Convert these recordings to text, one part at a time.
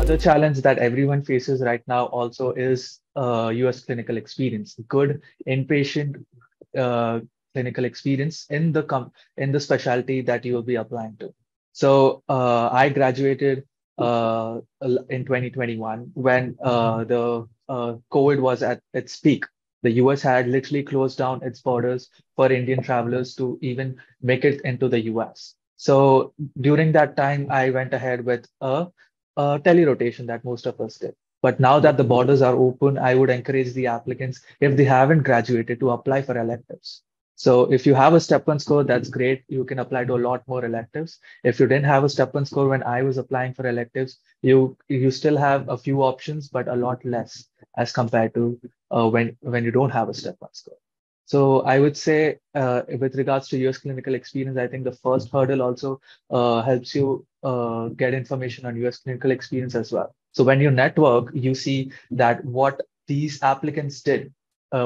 Another challenge that everyone faces right now also is US clinical experience, good inpatient uh, clinical experience in in the specialty that you will be applying to. So I graduated in 2021 when the COVID was at its peak. The US had literally closed down its borders for Indian travelers to even make it into the US. So during that time, I went ahead with a telerotation that most of us did. But now that the borders are open, I would encourage the applicants, if they haven't graduated, to apply for electives. So if you have a step one score, that's great. You can apply to a lot more electives. If you didn't have a step one score when I was applying for electives, you still have a few options, but a lot less as compared to when you don't have a step one score. So I would say, with regards to US clinical experience, I think the first hurdle also helps you get information on US clinical experience as well. So when you network, you see that what these applicants did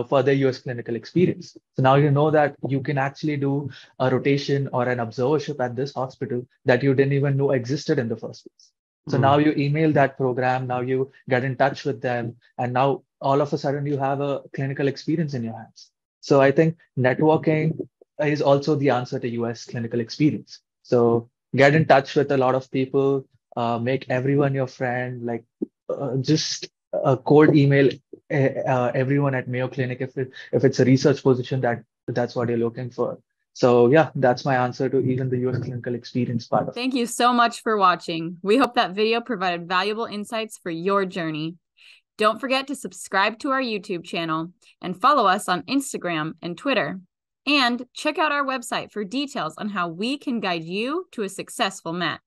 for their US clinical experience. So now you know that you can actually do a rotation or an observership at this hospital that you didn't even know existed in the first place. So now you email that program, now you get in touch with them, and now all of a sudden you have a clinical experience in your hands. So I think networking is also the answer to US clinical experience. So get in touch with a lot of people, make everyone your friend, like just a cold email everyone at Mayo Clinic if it's a research position that's what you're looking for. So yeah, that's my answer to even the US clinical experience part of it. Thank you so much for watching. We hope that video provided valuable insights for your journey. Don't forget to subscribe to our YouTube channel and follow us on Instagram and Twitter. And check out our website for details on how we can guide you to a successful match.